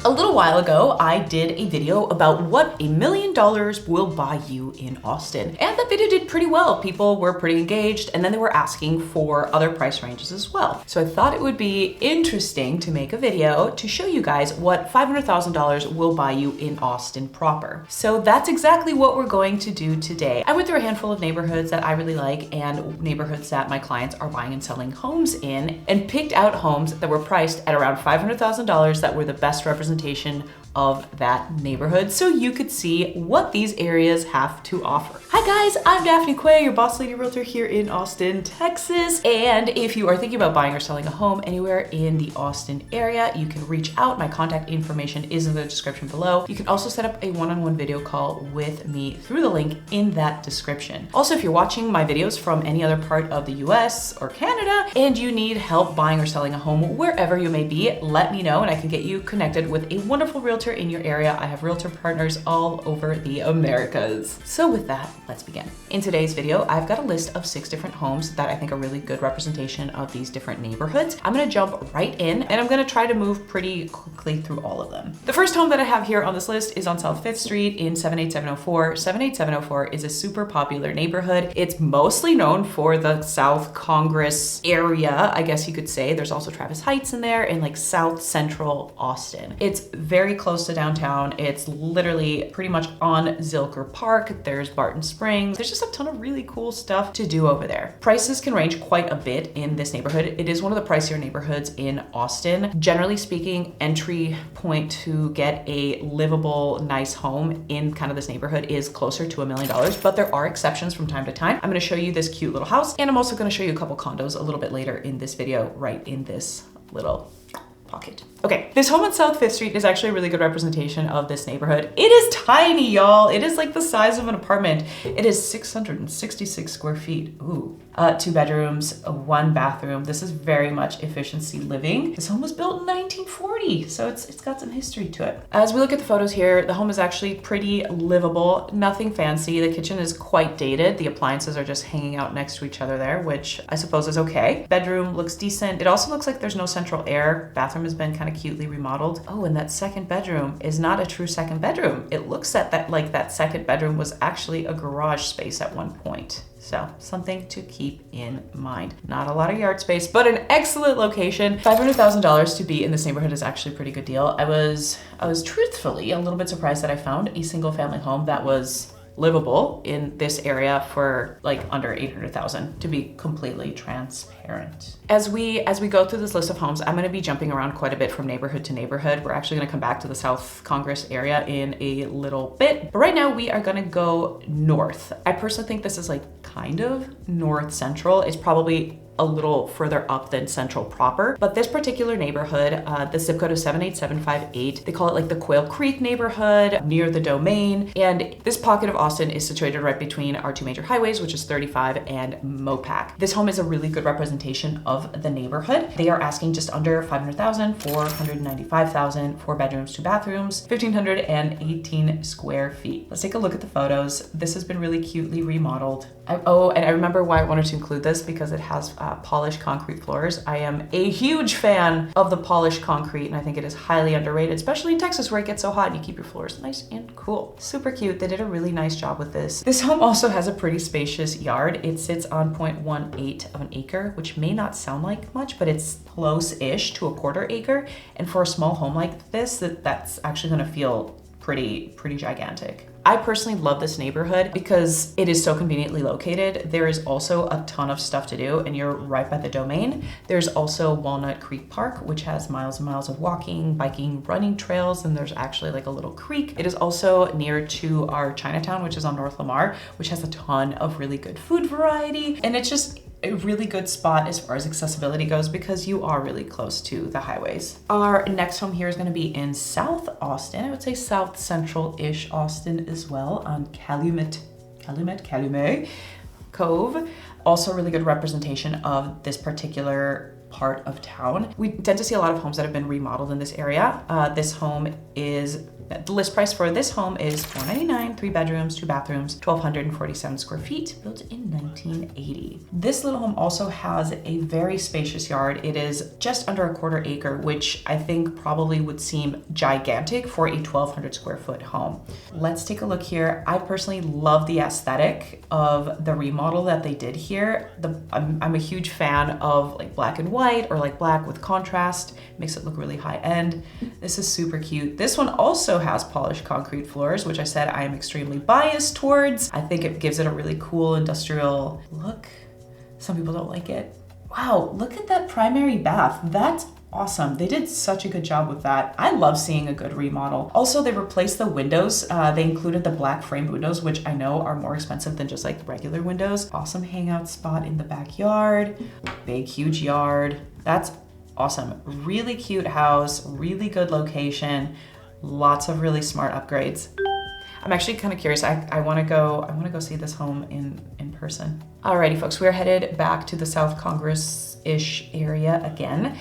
A little while ago, I did a video about what $1 million will buy you in Austin. And that video did pretty well. People were pretty engaged, and then they were asking for other price ranges as well. So I thought it would be interesting to make a video to show you guys what $500,000 will buy you in Austin proper. So that's exactly what we're going to do today. I went through a handful of neighborhoods that I really like and neighborhoods that my clients are buying and selling homes in, and picked out homes that were priced at around $500,000 that were the best representation of that neighborhood, so you could see what these areas have to offer. Hi guys, I'm Daphne Quail, your boss lady realtor here in Austin, Texas. And if you are thinking about buying or selling a home anywhere in the Austin area, you can reach out. My contact information is in the description below. You can also set up a one-on-one video call with me through the link in that description. Also, if you're watching my videos from any other part of the US or Canada and you need help buying or selling a home wherever you may be, let me know and I can get you connected with a wonderful realtor in your area. I have realtor partners all over the Americas. So with that, let's begin. In today's video, I've got a list of 6 different homes that I think are really good representation of these different neighborhoods. I'm gonna jump right in and I'm gonna try to move pretty quickly through all of them. The first home that I have here on this list is on South 5th Street in 78704. 78704 is a super popular neighborhood. It's mostly known for the South Congress area, I guess you could say. There's also Travis Heights in there and like South Central Austin. It's very close to downtown. It's literally pretty much on Zilker Park. There's Barton Springs. There's just a ton of really cool stuff to do over there. Prices can range quite a bit in this neighborhood. It is one of the pricier neighborhoods in Austin. Generally speaking, entry point to get a livable, nice home in kind of this neighborhood is closer to $1 million, but there are exceptions from time to time. I'm going to show you this cute little house, and I'm also going to show you a couple condos a little bit later in this video, right in this little pocket. Okay, this home on South 5th Street is actually a really good representation of this neighborhood. It is tiny, y'all. It is like the size of an apartment. It is 666 square feet. Ooh. 2 bedrooms, 1 bathroom. This is very much efficiency living. This home was built in 1940, so it's got some history to it. As we look at the photos here, the home is actually pretty livable, nothing fancy. The kitchen is quite dated. The appliances are just hanging out next to each other there, which I suppose is okay. Bedroom looks decent. It also looks like there's no central air. Bathroom has been kind of cutely remodeled. Oh, and that second bedroom is not a true second bedroom. It looks like that second bedroom was actually a garage space at one point. So something to keep in mind. Not a lot of yard space, but an excellent location. $500,000 to be in this neighborhood is actually a pretty good deal. I was truthfully a little bit surprised that I found a single family home that was livable in this area for like under $800,000, to be completely transparent. As we go through this list of homes, I'm going to be jumping around quite a bit from neighborhood to neighborhood. We're actually going to come back to the South Congress area in a little bit, but right now we are going to go north. I personally think this is like kind of north central. It's probably a little further up than central proper, but this particular neighborhood, the zip code is 78758. They call it like the Quail Creek neighborhood near the Domain. And this pocket of Austin is situated right between our 2 major highways, which is 35 and Mopac. This home is a really good representation of the neighborhood. They are asking just under $500,000, $495,000, 4 bedrooms, 2 bathrooms, 1,518 square feet. Let's take a look at the photos. This has been really cutely remodeled. And I remember why I wanted to include this because it has polished concrete floors. I am a huge fan of the polished concrete, and I think it is highly underrated, especially in Texas where it gets so hot and you keep your floors nice and cool. Super cute. They did a really nice job with this. This home also has a pretty spacious yard. It sits on 0.18 of an acre, which may not sound like much, but it's close-ish to a 1/4 acre. And for a small home like this, that's actually gonna feel pretty gigantic. I personally love this neighborhood because it is so conveniently located. There is also a ton of stuff to do and you're right by the Domain. There's also Walnut Creek Park, which has miles and miles of walking, biking, running trails, and there's actually like a little creek. It is also near to our Chinatown, which is on North Lamar, which has a ton of really good food variety. And it's just a really good spot as far as accessibility goes because you are really close to the highways. Our next home here is going to be in South Austin. I would say South Central-ish Austin as well, on Calumet Cove. Also really good representation of this particular part of town. We tend to see a lot of homes that have been remodeled in this area. The list price for this home is $499, 3 bedrooms, 2 bathrooms, 1,247 square feet, built in 1980. This little home also has a very spacious yard. It is just under a 1/4 acre, which I think probably would seem gigantic for a 1,200 square foot home. Let's take a look here. I personally love the aesthetic of the remodel that they did here. I'm a huge fan of like black and white or like black with contrast. Makes it look really high end. This is super cute. This one also has polished concrete floors, which I said I am extremely biased towards. I think it gives it a really cool industrial look. Some people don't like it. Wow, look at that primary bath. That's awesome. They did such a good job with that. I love seeing a good remodel. Also, they replaced the windows. They included the black framed windows, which I know are more expensive than just like regular windows. Awesome hangout spot in the backyard. Big, huge yard. That's awesome. Really cute house, really good location, lots of really smart upgrades. I'm actually kind of curious. I want to go see this home in person. Alrighty, folks, we're headed back to the South Congress-ish area again.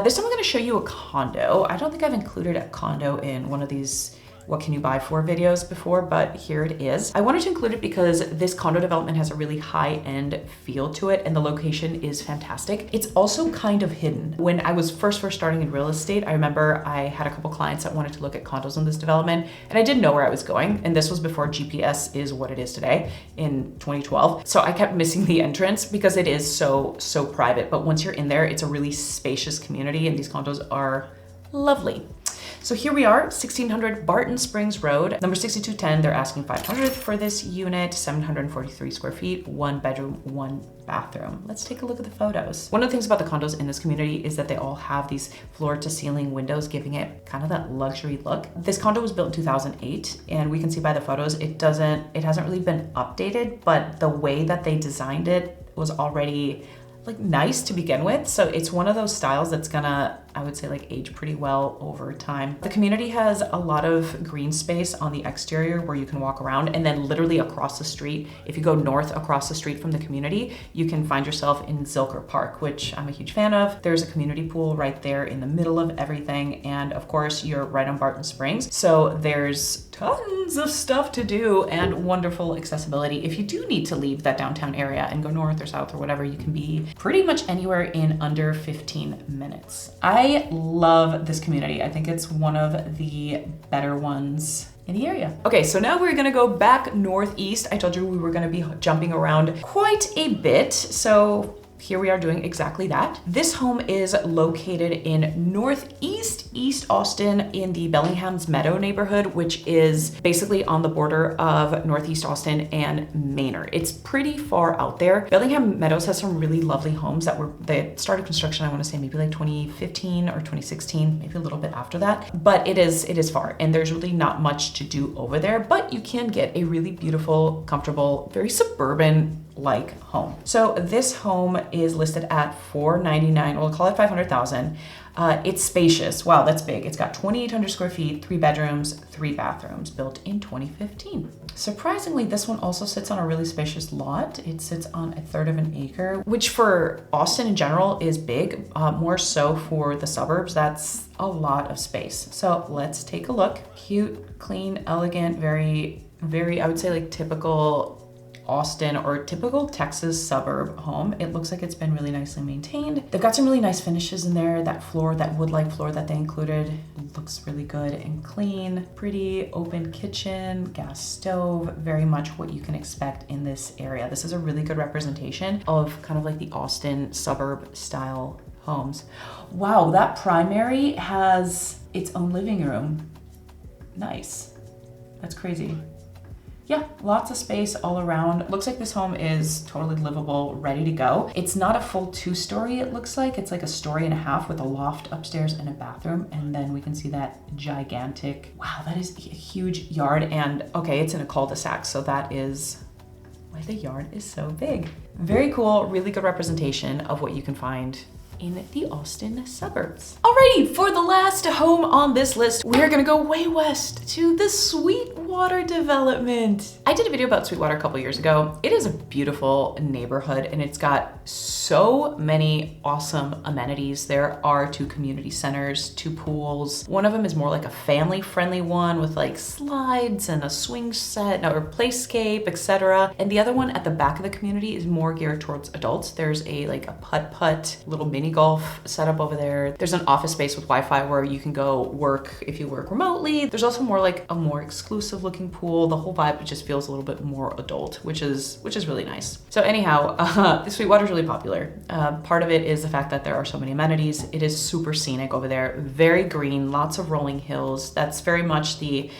This time I'm going to show you a condo. I don't think I've included a condo in one of these what can you buy for videos before, but here it is. I wanted to include it because this condo development has a really high-end feel to it and the location is fantastic. It's also kind of hidden. When I was first starting in real estate, I remember I had a couple clients that wanted to look at condos in this development and I didn't know where I was going. And this was before GPS is what it is today in 2012. So I kept missing the entrance because it is so private. But once you're in there, it's a really spacious community and these condos are lovely. So here we are, 1600 Barton Springs Road, number 6210. They're asking $500 for this unit, 743 square feet, 1 bedroom, 1 bathroom. Let's take a look at the photos. One of the things about the condos in this community is that they all have these floor to ceiling windows, giving it kind of that luxury look. This condo was built in 2008 and we can see by the photos, it hasn't really been updated, but the way that they designed it was already like nice to begin with. So it's one of those styles that's gonna, I would say, like age pretty well over time. The community has a lot of green space on the exterior where you can walk around, and then literally across the street, if you go north across the street from the community, you can find yourself in Zilker Park, which I'm a huge fan of. There's a community pool right there in the middle of everything. And of course you're right on Barton Springs. So there's tons of stuff to do and wonderful accessibility. If you do need to leave that downtown area and go north or south or whatever, you can be pretty much anywhere in under 15 minutes. I love this community. I think it's one of the better ones in the area. Okay, so now we're gonna go back northeast. I told you we were gonna be jumping around quite a bit. So here we are doing exactly that. This home is located in northeast East Austin in the Bellingham's Meadow neighborhood, which is basically on the border of Northeast Austin and Manor. It's pretty far out there. Bellingham Meadows has some really lovely homes they started construction, I want to say maybe like 2015 or 2016, maybe a little bit after that. But it is far and there's really not much to do over there, but you can get a really beautiful, comfortable, very suburban like home. So this home is listed at $499. We'll call it $500,000. It's spacious. Wow, that's big. It's got 2,800 square feet, 3 bedrooms, 3 bathrooms, built in 2015. Surprisingly, this one also sits on a really spacious lot. It sits on 1/3 of an acre, which for Austin in general is big, more so for the suburbs. That's a lot of space. So let's take a look. Cute, clean, elegant, very, I would say like typical Austin or typical Texas suburb home. It looks like it's been really nicely maintained. They've got some really nice finishes in there. That floor, that wood-like floor that they included, looks really good and clean. Pretty open kitchen, gas stove, very much what you can expect in this area. This is a really good representation of kind of like the Austin suburb style homes. Wow, that primary has its own living room. Nice. That's crazy. Yeah, lots of space all around. Looks like this home is totally livable, ready to go. It's not a full 2-story, it looks like. It's like a 1.5 stories with a loft upstairs and a bathroom. And then we can see that gigantic, wow, that is a huge yard. And okay, it's in a cul-de-sac, so that is why the yard is so big. Very cool, really good representation of what you can find in the Austin suburbs. Alrighty, for the last home on this list, we're gonna go way west to the Sweetwater Sweetwater development. I did a video about Sweetwater a couple years ago. It is a beautiful neighborhood and it's got so many awesome amenities. There are 2 community centers, 2 pools. One of them is more like a family-friendly one with like slides and a swing set or playscape, etc. And the other one at the back of the community is more geared towards adults. There's a putt-putt little mini golf setup over there. There's an office space with Wi-Fi where you can go work if you work remotely. There's also more like a more exclusive looking pool. The whole vibe just feels a little bit more adult, which is really nice. So anyhow, the Sweetwater is really popular. Part of it is the fact that there are so many amenities. It is super scenic over there, very green, lots of rolling hills. That's very much the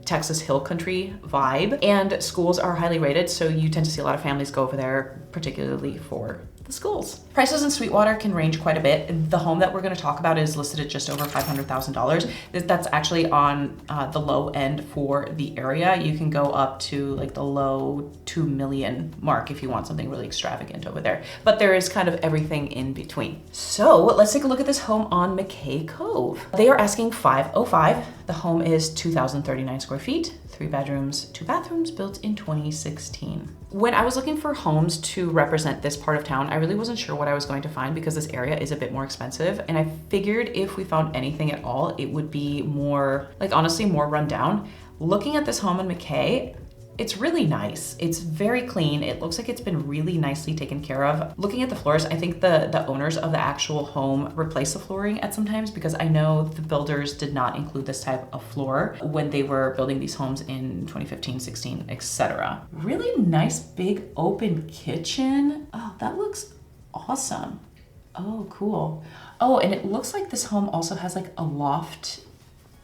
Texas hill country vibe, and schools are highly rated, so you tend to see a lot of families go over there, particularly for the schools. Prices in Sweetwater can range quite a bit. The home that we're going to talk about is listed at just over $500,000. That's actually on the low end for the area. You can go up to like the low 2 million mark if you want something really extravagant over there. But there is kind of everything in between. So let's take a look at this home on McKay Cove. They are asking $505,000. The home is 2,039 square feet, 3 bedrooms, 2 bathrooms, built in 2016. When I was looking for homes to represent this part of town, I really wasn't sure what I was going to find because this area is a bit more expensive. And I figured if we found anything at all, it would be more, honestly, more run down. Looking at this home in McKay, it's really nice. It's very clean. It looks like it's been really nicely taken care of. Looking at the floors, I think the owners of the actual home replace the flooring at some times because I know the builders did not include this type of floor when they were building these homes in 2015, 16, etc. Really nice big open kitchen. Oh, that looks awesome. Oh, cool. Oh, and it looks like this home also has like a loft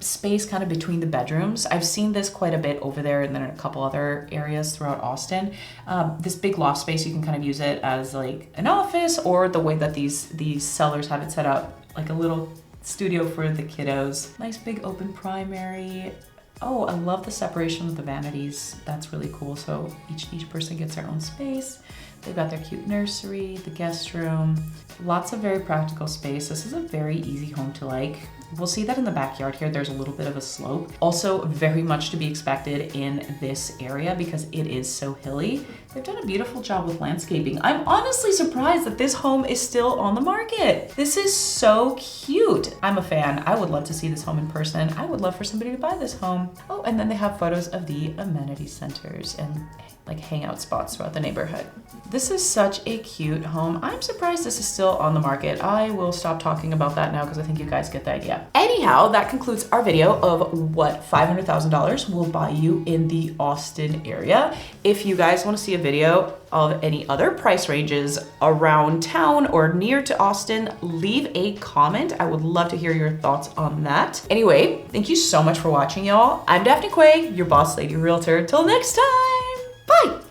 space kind of between the bedrooms. I've seen this quite a bit over there and then in a couple other areas throughout Austin. This big loft space, you can kind of use it as like an office, or the way that these sellers have it set up, like a little studio for the kiddos. Nice big open primary. Oh, I love the separation of the vanities. That's really cool. So each person gets their own space. They've got their cute nursery, the guest room, lots of very practical space. This is a very easy home to like. We'll see that in the backyard here, there's a little bit of a slope. Also very much to be expected in this area because it is so hilly. They've done a beautiful job with landscaping. I'm honestly surprised that this home is still on the market. This is so cute. I'm a fan. I would love to see this home in person. I would love for somebody to buy this home. Oh, and then they have photos of the amenity centers and like hangout spots throughout the neighborhood. This is such a cute home. I'm surprised this is still on the market. I will stop talking about that now because I think you guys get the idea. Anyhow, that concludes our video of what $500,000 will buy you in the Austin area. If you guys want to see a video of any other price ranges around town or near to Austin, leave a comment. I would love to hear your thoughts on that. Anyway, thank you so much for watching, y'all. I'm Daphne Quail, your boss lady realtor. Till next time. Bye.